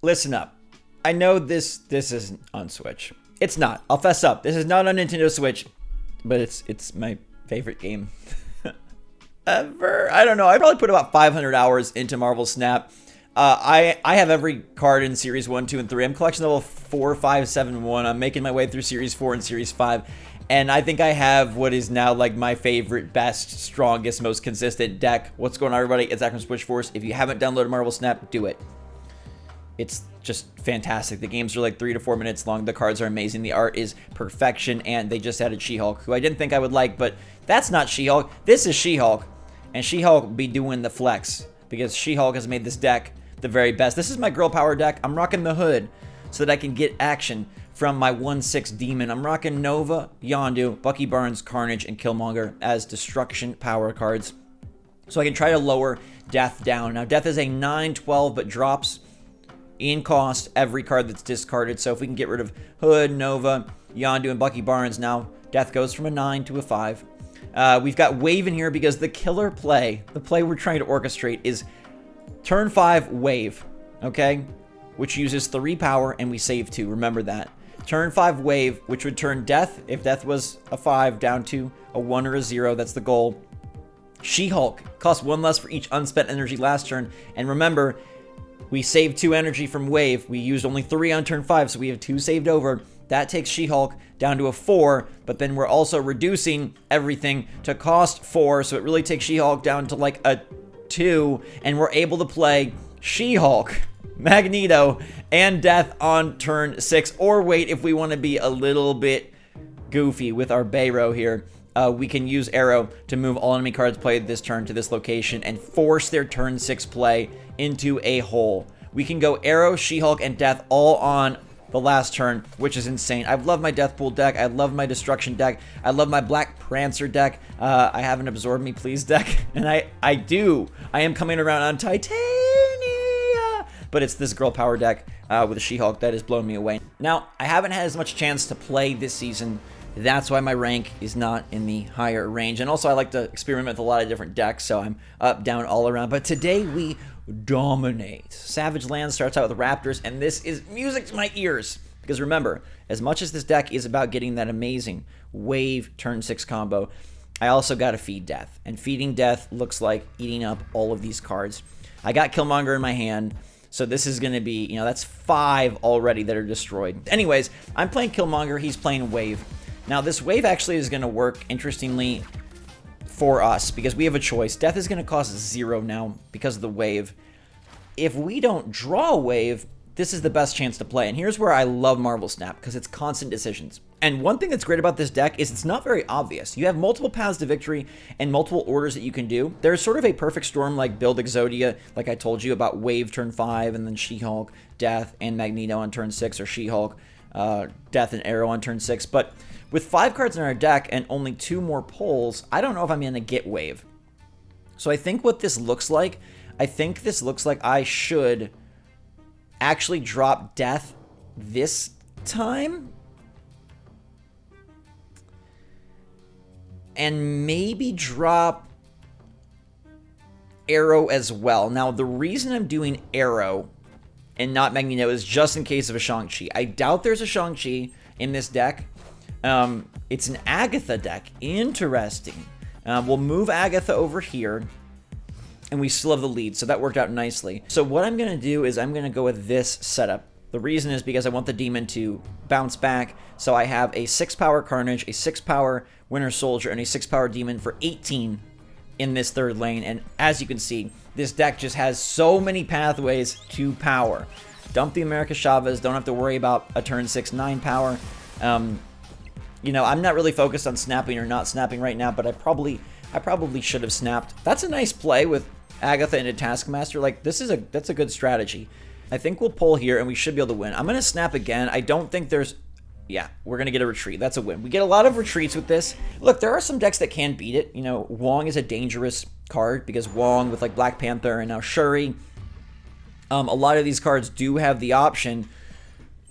Listen up. I know this isn't on Switch. It's not. I'll fess up. This is not on Nintendo Switch, but it's my favorite game ever. I don't know. I probably put about 500 hours into Marvel Snap. I have every card in Series 1, 2, and 3. I'm collection level 4, 5, 7, 1. I'm making my way through Series 4 and Series 5. And I think I have what is now like my favorite, best, strongest, most consistent deck. What's going on, everybody? It's Zach from SwitchForce. If you haven't downloaded Marvel Snap, do it. It's just fantastic. The games are like 3 to 4 minutes long. The cards are amazing. The art is perfection. And they just added She-Hulk, who I didn't think I would like, but that's not She-Hulk. This is She-Hulk. And She-Hulk be doing the flex because She-Hulk has made this deck the very best. This is my girl power deck. I'm rocking the hood so that I can get action from my 1/6 demon. I'm rocking Nova, Yondu, Bucky Barnes, Carnage, and Killmonger as destruction power cards. So I can try to lower Death down. Now, Death is a 9/12, but drops in cost every card that's discarded. So if we can get rid of Hood, Nova, Yondu, and Bucky Barnes, now Death goes from a 9 to a 5. We've got Wave in here because the killer play, the play we're trying to orchestrate is turn 5 Wave, okay? Which uses 3 power and we save 2. Remember that. Turn 5 Wave, which would turn Death, if Death was a 5, down to a 1 or a 0. That's the goal. She-Hulk costs 1 less for each unspent energy last turn. And remember, we saved 2 energy from Wave. We used only 3 on turn 5, so we have 2 saved over. That takes She-Hulk down to a 4, but then we're also reducing everything to cost 4, so it really takes She-Hulk down to like a 2, and we're able to play She-Hulk, Magneto, and Death on turn 6. Or wait, if we want to be a little bit goofy with our Bayro here, we can use Arrow to move all enemy cards played this turn to this location and force their turn 6 play into a hole. We can go Arrow, She-Hulk, and Death all on the last turn, which is insane. I love my Death Pool deck. I love my Destruction deck. I love my Black Prancer deck. I have an Absorb Me Please deck, and I am coming around on Titania, but it's this girl power deck with a She-Hulk that has blown me away. Now, I haven't had as much chance to play this season. That's why my rank is not in the higher range. And also, I like to experiment with a lot of different decks, so I'm up, down, all around. But today, we dominate. Savage Land starts out with Raptors, and this is music to my ears. Because remember, as much as this deck is about getting that amazing Wave turn 6 combo, I also got to feed Death. And feeding Death looks like eating up all of these cards. I got Killmonger in my hand, so this is going to be, that's 5 already that are destroyed. Anyways, I'm playing Killmonger, he's playing Wave. Now, this Wave actually is going to work, interestingly, for us, because we have a choice. Death is going to cost 0 now because of the Wave. If we don't draw a Wave, this is the best chance to play. And here's where I love Marvel Snap, because it's constant decisions. And one thing that's great about this deck is it's not very obvious. You have multiple paths to victory and multiple orders that you can do. There's sort of a perfect storm like build Exodia, like I told you about Wave turn 5, and then She-Hulk, Death, and Magneto on turn 6, or She-Hulk, Death, and Arrow on turn 6. But with 5 cards in our deck and only 2 more pulls, I don't know if I'm going to get Wave. So I think what this looks like, I should actually drop Death this time. And maybe drop Arrow as well. Now, the reason I'm doing Arrow and not Magneto is just in case of a Shang-Chi. I doubt there's a Shang-Chi in this deck. It's an Agatha deck. Interesting. We'll move Agatha over here, and we still have the lead, so that worked out nicely. So what I'm going to do is I'm going to go with this setup. The reason is because I want the demon to bounce back, so I have a 6-power Carnage, a 6-power Winter Soldier, and a 6-power demon for 18 in this third lane. And as you can see, this deck just has so many pathways to power. Dump the America Chavez, don't have to worry about a turn 6 9 power. I'm not really focused on snapping or not snapping right now, but I probably should have snapped. That's a nice play with Agatha into Taskmaster. Like, that's a good strategy. I think we'll pull here, and we should be able to win. I'm going to snap again. I don't think there's... Yeah, we're going to get a retreat. That's a win. We get a lot of retreats with this. Look, there are some decks that can beat it. Wong is a dangerous card because Wong with, like, Black Panther and now Shuri. A lot of these cards do have the option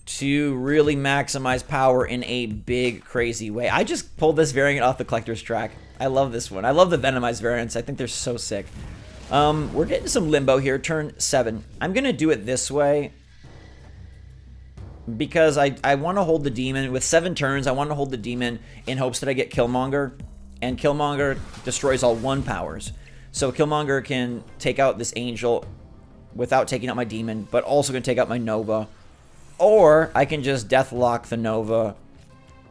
to really maximize power in a big, crazy way. I just pulled this variant off the Collector's Track. I love this one. I love the Venomized variants. I think they're so sick. We're getting some limbo here. Turn 7. I'm going to do it this way because I want to hold the demon. With 7 turns, I want to hold the demon in hopes that I get Killmonger. And Killmonger destroys all 1 powers. So Killmonger can take out this Angel without taking out my demon, but also can take out my Nova. Or I can just Deathlock the Nova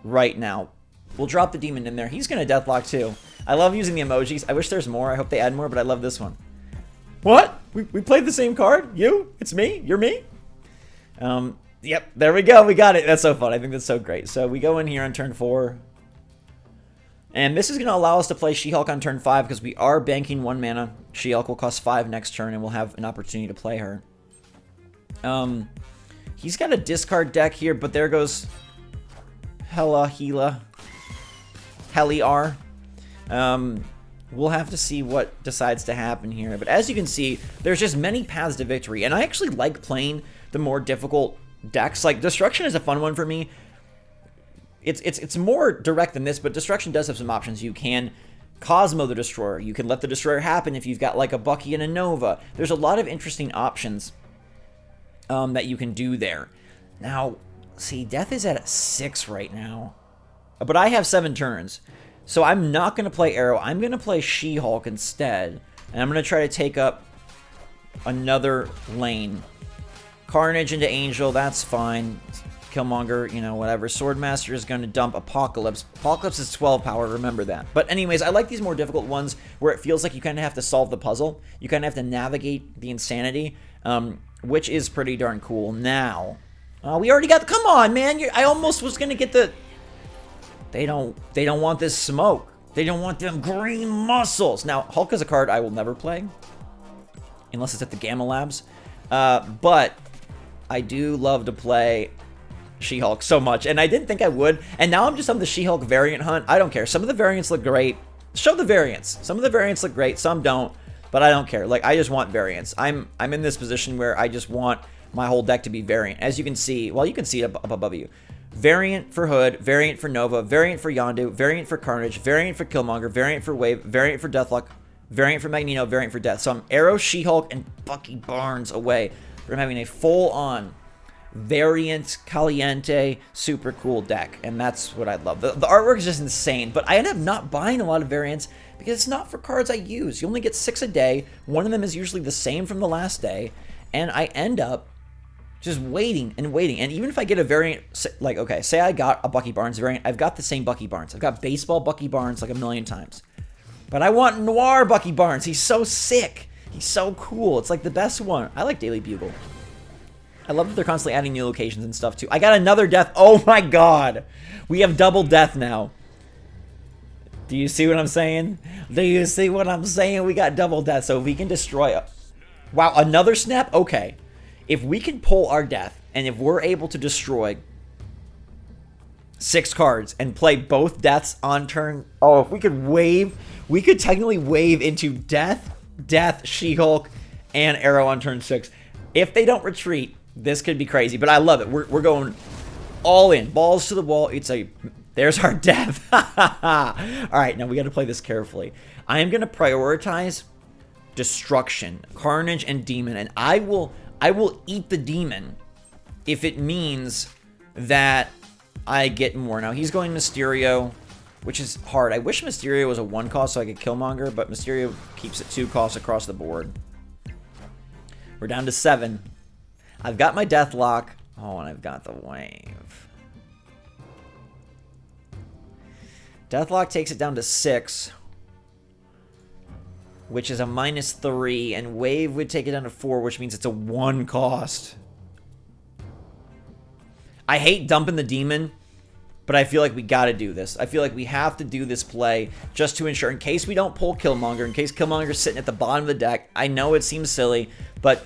right now. We'll drop the demon in there. He's going to Deathlock too. I love using the emojis. I wish there's more. I hope they add more, but I love this one. What? We played the same card? You? It's me? You're me? Yep, there we go. We got it. That's so fun. I think that's so great. So we go in here on turn 4. And this is going to allow us to play She-Hulk on turn 5 because we are banking 1 mana. She-Hulk will cost 5 next turn, and we'll have an opportunity to play her. He's got a discard deck here, but there goes Heliar. We'll have to see what decides to happen here. But as you can see, there's just many paths to victory. And I actually like playing the more difficult decks. Like, Destruction is a fun one for me. It's more direct than this, but Destruction does have some options. You can Cosmo the Destroyer. You can let the Destroyer happen if you've got like a Bucky and a Nova. There's a lot of interesting options that you can do there. Now, see, Death is at 6 right now. But I have 7 turns. So I'm not going to play Arrow. I'm going to play She-Hulk instead. And I'm going to try to take up another lane. Carnage into Angel, that's fine. Killmonger, you know, whatever. Swordmaster is going to dump Apocalypse. Apocalypse is 12 power, remember that. But anyways, I like these more difficult ones where it feels like you kind of have to solve the puzzle. You kind of have to navigate the insanity, which is pretty darn cool. Now, we already got the... Come on, man! I almost was going to get the... They don't want this smoke. They don't want them green muscles. Now, Hulk is a card I will never play. Unless it's at the Gamma Labs. But I do love to play She-Hulk so much. And I didn't think I would. And now I'm just on the She-Hulk variant hunt. I don't care. Some of the variants look great. Show the variants. Some of the variants look great. Some don't. But I don't care. Like, I just want variants. I'm in this position where I just want my whole deck to be variant. As you can see, well, you can see it up above you. Variant for Hood, variant for Nova, variant for Yondu, variant for Carnage, variant for Killmonger, variant for Wave, variant for Deathlock, variant for Magneto, variant for Death. So I'm Arrow, She-Hulk, and Bucky Barnes away from having a full-on variant, caliente, super cool deck. And that's what I love. The artwork is just insane, but I end up not buying a lot of variants because it's not for cards I use. You only get 6 a day. One of them is usually the same from the last day, and I end up just waiting and waiting. And even if I get a variant, like, okay, say I got a Bucky Barnes variant, I've got the same Bucky Barnes. I've got baseball Bucky Barnes like a million times. But I want noir Bucky Barnes. He's so sick. He's so cool. It's like the best one. I like Daily Bugle. I love that they're constantly adding new locations and stuff too. I got another death. Oh my god. We have double death now. Do you see what I'm saying? Do you see what I'm saying? We got double death. So if we can destroy it. Wow, another snap? Okay. If we can pull our death, and if we're able to destroy 6 cards and play both deaths on turn... Oh, if we could wave... We could technically wave into Death, She-Hulk, and Arrow on turn 6. If they don't retreat, this could be crazy. But I love it. We're going all in. Balls to the wall. It's a... There's our death. Alright, now we got to play this carefully. I am going to prioritize Destruction, Carnage, and Demon. And I will eat the demon if it means that I get more. Now, he's going Mysterio, which is hard. I wish Mysterio was a 1 cost so I could Killmonger, but Mysterio keeps it 2 costs across the board. We're down to 7. I've got my Deathlock. Oh, and I've got the Wave. Deathlock takes it down to 6. Which is a -3, and Wave would take it down to 4, which means it's a 1 cost. I hate dumping the demon, but I feel like we gotta do this. I feel like we have to do this play just to ensure, in case we don't pull Killmonger, in case Killmonger's sitting at the bottom of the deck. I know it seems silly, but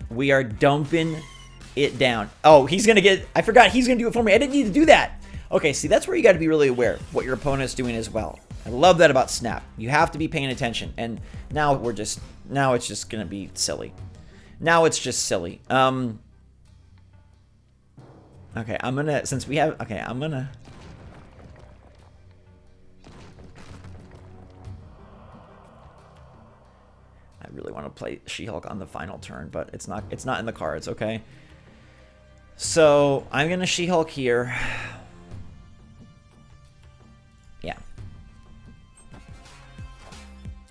we are dumping it down. Oh, he's gonna get... I forgot he's gonna do it for me. I didn't need to do that. Okay, see, that's where you gotta be really aware of what your opponent's doing as well. I love that about Snap. You have to be paying attention. And now now it's just going to be silly. Now it's just silly. Okay, I'm going to, since we have, okay, I'm going to. I really want to play She-Hulk on the final turn, but it's not in the cards, okay? So I'm going to She-Hulk here. Yeah.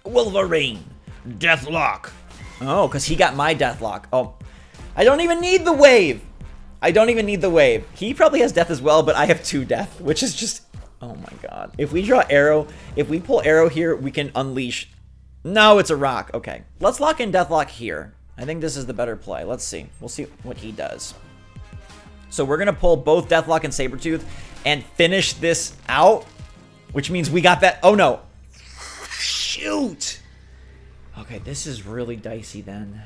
Wolverine. Deathlock. Oh, because he got my Deathlock. Oh, I don't even need the wave. I don't even need the wave. He probably has death as well, but I have 2 death, which is just... Oh my god. If we draw arrow, if we pull arrow here, we can unleash... No, it's a rock. Okay. Let's lock in Deathlock here. I think this is the better play. Let's see. We'll see what he does. So we're going to pull both Deathlock and Sabretooth and finish this out, which means we got that... Oh no. Shoot. Okay, this is really dicey then.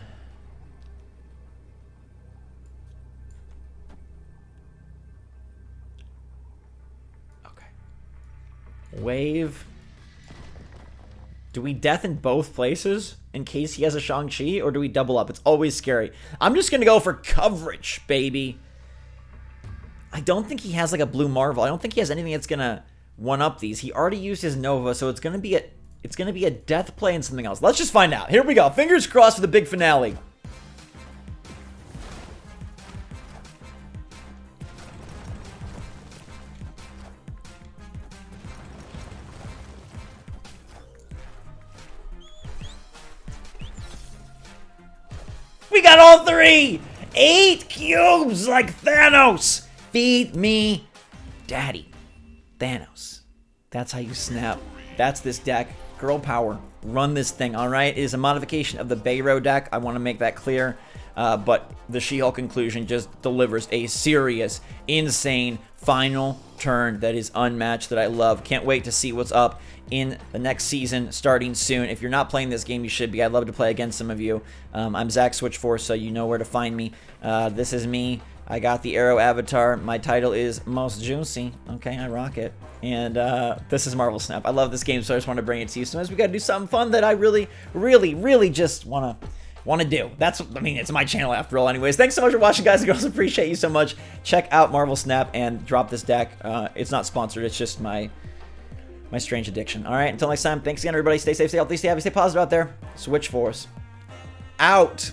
Wave. Do we death in both places in case he has a Shang-Chi, or do we double up? It's always scary. I'm just going to go for coverage, baby. I don't think he has like a blue Marvel. I don't think he has anything that's going to one-up these. He already used his Nova, so it's going to be a death play and something else. Let's just find out. Here we go. Fingers crossed for the big finale. We got all 3! 8 cubes like Thanos! Feed me, daddy. Thanos. That's how you snap. That's this deck. Girl power. Run this thing, alright? It is a modification of the Bayro deck. I want to make that clear. But the She-Hulk conclusion just delivers a serious, insane final turn that is unmatched that I love. Can't wait to see what's up in the next season starting soon. If you're not playing this game, you should be. I'd love to play against some of you. I'm Zach SwitchForce, so you know where to find me. This is me. I got the Arrow avatar. My title is Most Juicy. Okay, I rock it. And this is Marvel Snap. I love this game, so I just want to bring it to you. Sometimes we got to do something fun that I really, really, really just want to do. I mean, it's my channel after all anyways. Thanks so much for watching, guys and girls. Appreciate you so much. Check out Marvel Snap and drop this deck. It's not sponsored. It's just my strange addiction. All right, until next time, thanks again, everybody. Stay safe, stay healthy, stay happy, stay positive out there. SwitchForce. Out.